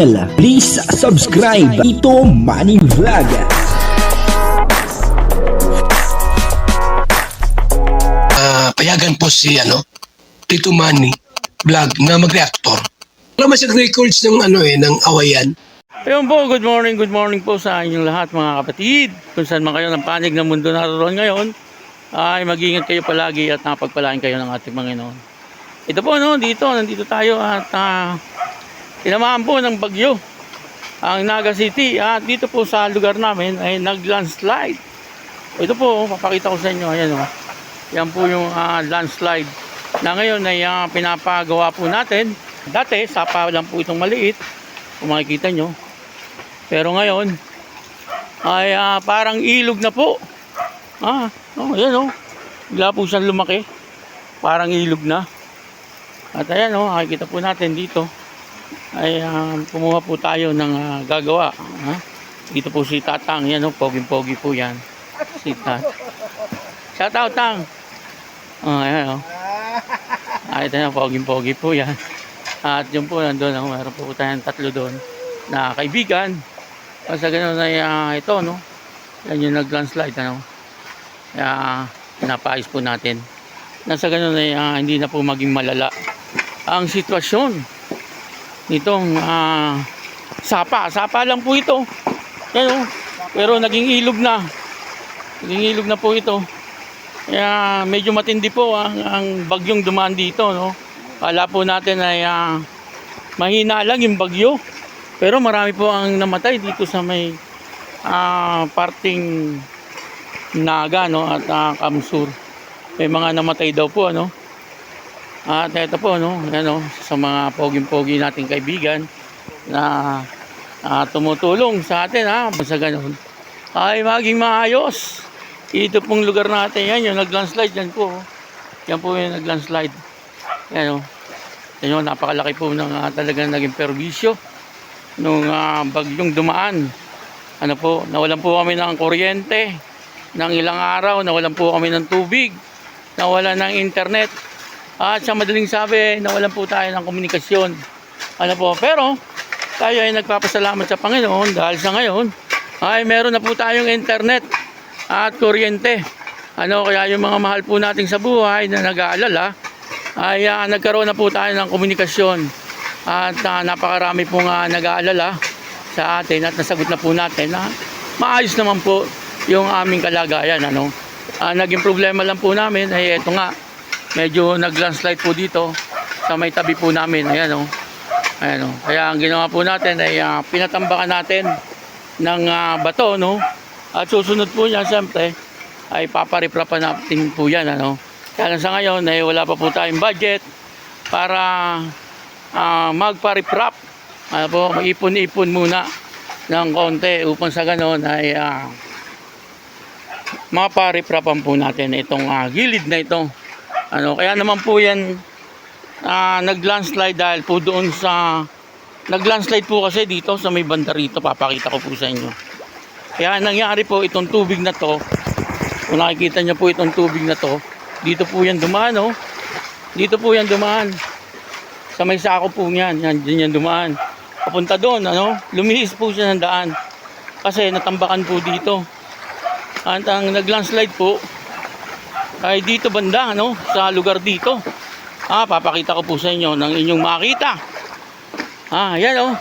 Please subscribe Ito Money Vlog. Payagan po si Tito Manny Vlog na mag-reactor. Wala man siya records ng ng awayan. Ayun po, good morning po sa inyong lahat mga kapatid. Kung saan man kayo ng panig ng mundo naroon ngayon, ay mag-ingat kayo palagi at napagpalain kayo ng ating Panginoon. Ito po nandito tayo at tinamaan po ng bagyo ang Naga City at dito po sa lugar namin ay nag-landslide. Ito po, papakita ko sa inyo, ayan o. Yan po yung landslide na ngayon ay pinapagawa po natin. Dati, sapa lang po itong maliit, kung makikita nyo. Pero ngayon, ay parang ilog na po. Ayan o. Bigla po siyang lumaki. Parang ilog na. At ayan o, makikita po natin dito. Ay kumuha po tayo ng gagawa. Dito po si Tatang. Yan o, poging-pogi po yan. Si Tat. Shout out, Tang. Ayan o. Ito na, poging-pogi po yan. At yun po, nandun, meron po tayong tatlo doon na kaibigan. Sa ganun ay ito, no? Yan yung nag-landslide, Kaya, napaayos po natin. Nasa ganun ay hindi na po maging malala ang sitwasyon nitong sapa lang po ito. Yan, pero naging ilog na. Naging ilog na po ito. Kaya medyo matindi po ang bagyong dumaan dito, no? Kala po natin ay mahina lang yung bagyo. Pero marami po ang namatay dito sa may parting Naga, no? At Kamsur. May mga namatay daw po, At ito po, sa mga poging-pogi nating kaibigan na tumutulong sa atin, Basta ganun ay maging maayos. Ito pong lugar natin, yan yung nag-landslide, yan po. Yan po yung nag-landslide. Yan yan napakalaki po ng talagang naging perwisyo nung bagyong dumaan. Nawalan po kami ng kuryente ng ilang araw, nawalan po kami ng tubig, nawalan ng internet. At sa madaling sabi, nawalan po tayo ng komunikasyon. Pero tayo ay nagpapasalamat sa Panginoon dahil sa ngayon ay meron na po tayong internet at kuryente. Kaya yung mga mahal po nating sa buhay na nag-aalala ay nagkaroon na po tayo ng komunikasyon. At napakarami po nga nag-aalala sa atin at nasagot na po natin na maayos naman po yung aming kalagayan. Naging problema lang po namin ay ito nga, medyo nag-landslide po dito sa may tabi po namin. Ayan. Kaya ang ginawa po natin ay pinatambakan natin ng bato, At susunod po niya, siyempre, ay papariprapan natin po yan, Kaya sa ngayon ay wala pa po tayong budget para magpariprap. Ipon-ipon muna ng konti upang sa ganon ay mapariprapan po natin itong gilid na ito. Kaya naman po yan nag-landslide dahil po doon sa nag-landslide po kasi dito sa may banda rito, papakita ko po sa inyo. Kaya nangyari po itong tubig na to, kung nakikita nyo po itong tubig na to, dito po yan dumaan, Dito po yan dumaan. Sa may sako po yan, dyan yan dumaan. Papunta doon, lumihis po siya ng daan. Kasi natambakan po dito. At ang nag-landslide po, ay dito banda, sa lugar dito. Papakita ko po sa inyo ng inyong makita. Yan,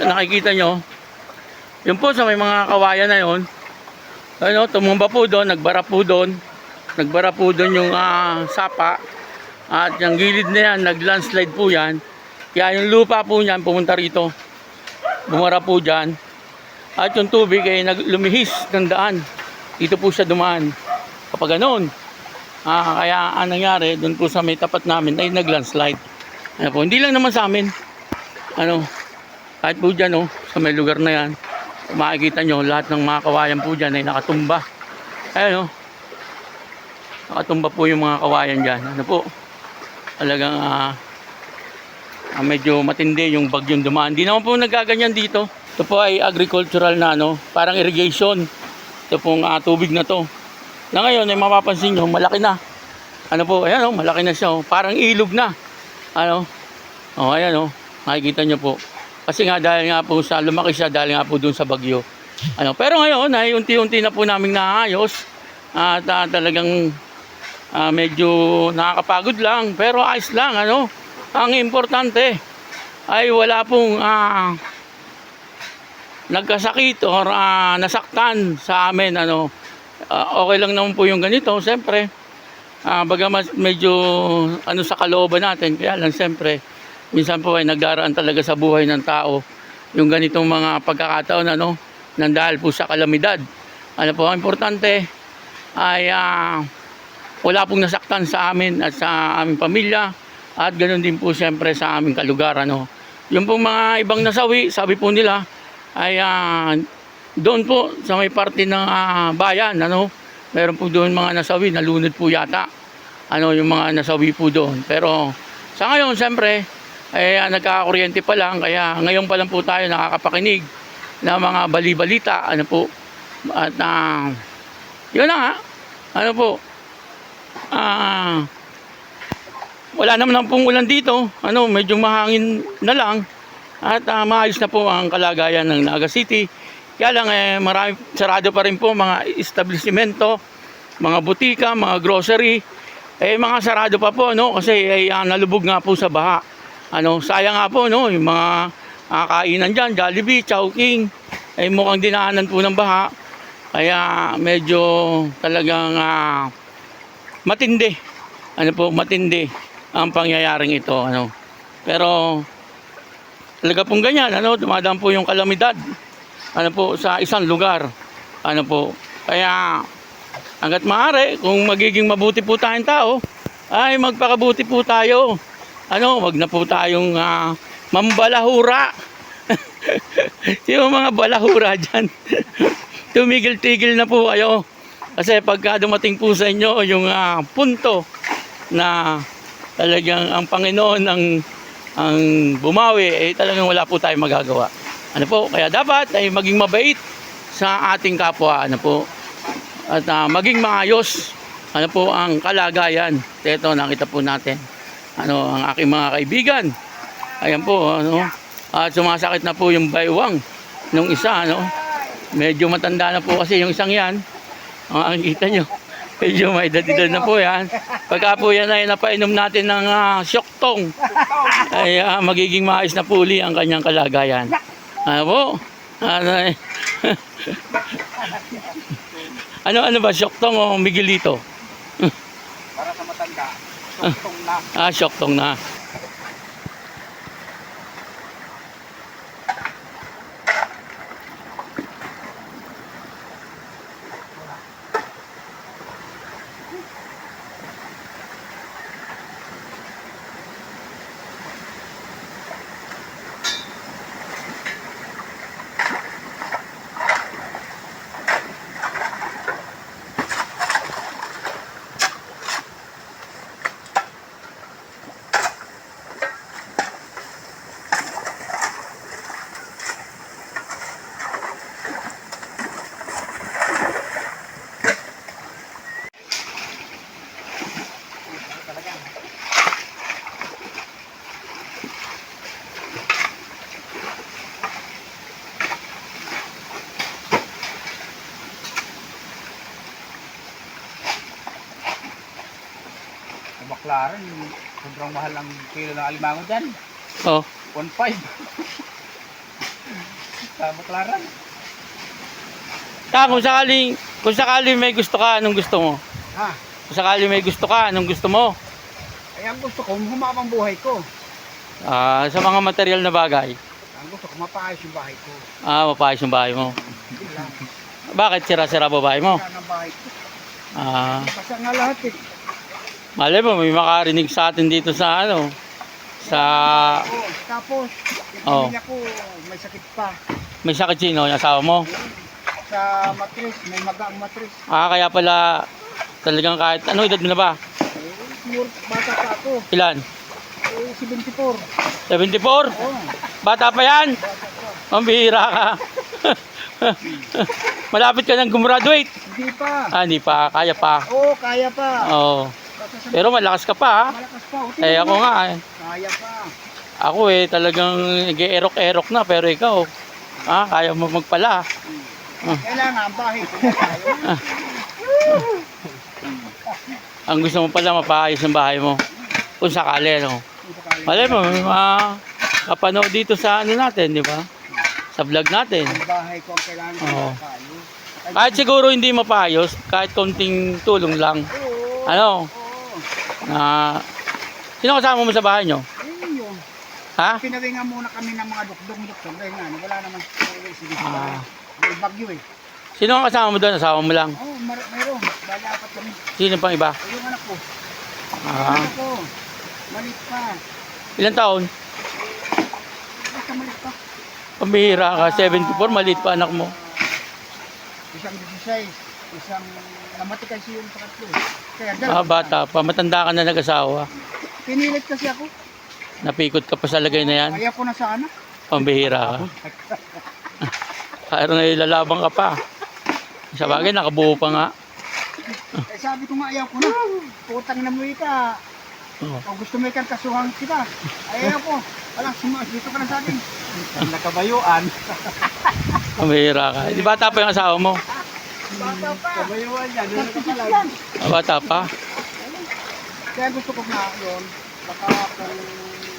nakikita nyo. Yun po sa may mga kawayan na yun. Tumumba po doon, nagbara po doon yung sapa. At yung gilid na yan, nag-landslide po yan. Kaya yung lupa po niyan, pumunta rito. Bumara po dyan. At yung tubig ay lumihis ng daan. Dito po siya dumaan. Kapag ganoon, kaya ang nangyari, doon po sa may tapat namin ay nag-landslide. Hindi lang naman sa amin. Kahit po dyan, sa may lugar na yan, makikita nyo, lahat ng mga kawayan po dyan ay nakatumba. Ayan, nakatumba po yung mga kawayan dyan. Talagang medyo matindi yung bagyong dumaan. Hindi naman po nagaganyan dito. Ito po ay agricultural na parang irrigation. Ito pong tubig na to. Na ngayon ay mapapansin nyo, malaki na. Ayan malaki na siya. Parang ilog na. Ayan makikita nyo po. Kasi nga dahil nga po sa lumaki siya dahil nga po doon sa bagyo. Pero ngayon ay unti-unti na po naming naayos at talagang medyo nakakapagod lang pero ayos lang Ang importante ay wala pong nagkasakit or nasaktan sa amin okay lang naman po yung ganito siyempre. Bagamat medyo sa kalooban natin kaya lang siyempre minsan po ay nagdaraan talaga sa buhay ng tao yung ganitong mga pagkakataon nang dahil po sa kalamidad. Ang importante ay wala pong nasaktan sa amin at sa aming pamilya at ganoon din po siyempre sa aming kalugar yung pong mga ibang nasawi sabi po nila ay doon po sa may parte ng bayan meron po doon mga nasawi nalunod po yata yung mga nasawi po doon pero sa ngayon siyempre ay nagkakakuryente pa lang kaya ngayon pa lang po tayo nakakapakinig ng mga bali-balita po at yun na nga wala naman pong ulan dito medyo mahangin na lang at maayos na po ang kalagayan ng Naga City kaya lang marami sarado pa rin po mga establishmento mga butika, mga grocery mga sarado pa po kasi nalubog nga po sa baha sayang nga po yung mga kainan dyan, Jollibee, Chowking mukhang dinaanan po ng baha kaya medyo talagang matindi matindi ang pangyayaring ito pero talaga pong ganyan dumadaan po yung kalamidad sa isang lugar kaya hangga't maaari kung magiging mabuti po tayong tao ay magpakabuti po tayo wag na po tayong mambalahura yung mga balahura dyan tumigil-tigil na po kayo kasi pagka dumating po sa inyo yung punto na talagang ang Panginoon ang bumawi talagang wala po tayong magagawa kaya dapat ay maging mabait sa ating kapwa at maging maayos ang kalagayan ito nakita po natin ang aking mga kaibigan ayan po at sumasakit na po yung baywang nung isa medyo matanda na po kasi yung isang yan ang kita nyo medyo may edad na po yan pagka po yan ay napainom natin ng syoktong ay magiging maayos na po uli ang kanyang kalagayan po ano ba syoktong o Miguelito Para sa matanda, syoktong na. Syoktong na. Baklaran, sobrang mahal ang kilo ng alimango dyan. 1.5. Sa baklaran. Kung sakali may gusto ka, anong gusto mo? Kung sakali may gusto ka, anong gusto mo? Ay, ang gusto ko, humabang buhay ko. Sa mga material na bagay. Ang gusto ko, mapaayos yung bahay ko. Mapayos yung bahay mo. Hindi lang. Bakit sira-sira ba bahay mo? Sira ng bahay ko. Kasi nga lahat Malay mo, may makarinig sa atin dito sa Tapos, yung pamilya ko, may sakit pa. May sakit sino? Yung asawa mo? Sa matris, may magang matris. Kaya pala talagang kahit, ano edad mo na ba? Bata pa ako. Ilan? 74. 74? Bata pa yan? Bata pa. Ang bihira ka. Malapit ka nang gumraduate? Hindi pa. Hindi pa. Kaya pa. Kaya pa. Pero malakas ka pa Malakas pa. Ako nga Kaya pa. Ako talagang nag-erok-erok na, pero ikaw, kaya mo magpala. Kailangan, bahay ko na tayo. Ang gusto mo pala, mapaayos ang bahay mo. Kung sakali, ano. Malay mo, may mga kapanood dito sa ano natin, di ba? Sa vlog natin. Ang bahay ko ang kailangan ko Oo. tayo. Kahit siguro hindi mapaayos, kahit konting tulong lang. Ano? Sino kasama mo sa bahay nyo? Ayun yun. Ha? Pinawingan muna kami ng mga doktor dahil nga, wala naman sige. May bagyo eh. Sino ang kasama mo doon? Asawa mo lang? Oo, mayroon. Bali apat kami. Sino pang iba? Yung anak ko. Ah, Anak ko. Malit pa. ilang taon? Basta malit pa. Pambihira ka, 74, maliit pa anak mo. Isang 16. Isang namatay kasi yung pangatlo eh. Kaya Bata pa, matanda ka na nag-asawa. pinilit kasi ako. Napikot ka pa sa lagay na yan. Kaya ko na sana. Pambihira ka. Kaya na ilalabang ka pa. Sa bagay, nakabuo pa nga. Eh sabi ko nga ayaw ko na. Putang na mo ka. Oh. Kung gusto mo ikang kasuhan kita. Ayaw ko. Walang sumas. Dito ka na sa akin. Nakabayuan. Pambihira ka. Di bata pa yung asawa mo? Bata pa. Kabayuan yan. Yan. Bata pa. Kaya gusto ko na yun. Baka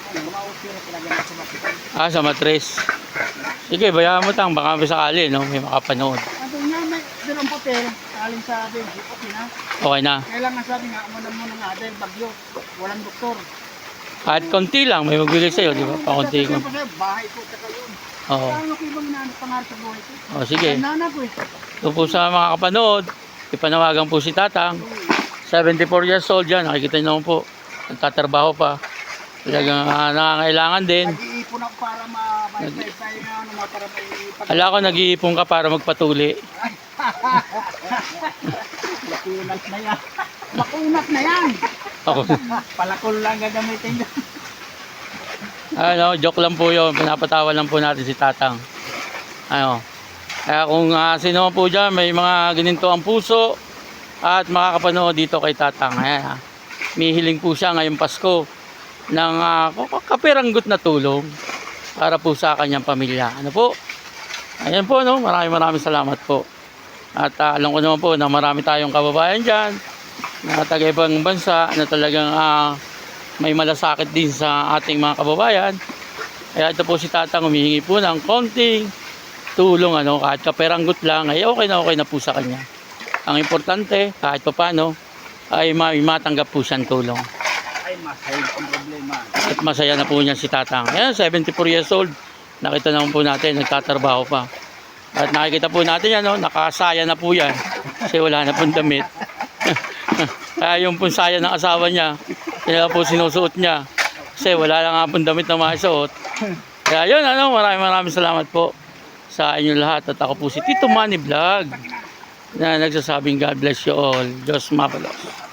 kung mausira talaga na sumasipan. Sa matres. Sige, bayaan mo tang. Baka sakali, no? May makapanood. Ano nga, may dalawang papel. Kaling sa Benji. Okay na. Okay na. Kailangan sabi nga, muna nga dahil bagyo. Walang doktor. Kahit konti lang, may magbigay sa'yo, di ba? Pakunti ko. Bahay ko, tsaka yun. Oo. Kaya ko ibang pangarap sa buhay ko. Oh, sige. Ay, nana ko eh. Ito po sa mga kapanood, ipanawagan po si Tatang. 74 years old yan, nakikita nyo naman po. Nagtatrabaho pa. Talagang nangangailangan din. Nag-iipon ako para ma-bike tayo na ano, para may Ala ko, nag-iipon ka para magpatuli. Makunat na yan. Makunat na yan. Ako. Palakol lang gagamitin yun. Joke lang po yun. Pinapatawa lang po natin si Tatang. Kaya kung sino po dyan, may mga gininto ang puso at makakapanood dito kay Tatang. Ayan, may hiling po siya ngayong Pasko ng kapiranggot na tulong para po sa kanyang pamilya. Ano po? Ayan po, no? Maraming salamat po. At alam ko naman po na marami tayong kababayan dyan na taga-ibang bansa na talagang may malasakit din sa ating mga kababayan. Kaya ito po si Tatang humihingi po ng konting tulong, kahit kaperanggot lang, ay okay na po sa kanya. Ang importante, kahit pa paano, ay matanggap po siyang tulong. Ay, masaya ang problema. At masaya na po niya si Tatang. Ayan, 74 years old. Nakita naman po natin, nagtatrabaho pa. At nakikita po natin yan, nakasaya na po yan. Kasi wala na pong damit. Kaya yung pong saya ng asawa niya, kaya po sinusuot niya. Kasi wala lang nga pong damit na maisuot. Kaya yun, maraming salamat po sa inyo lahat. At ako po si Tito Manny Vlog na nagsasabing God bless you all. Diyos mapalos.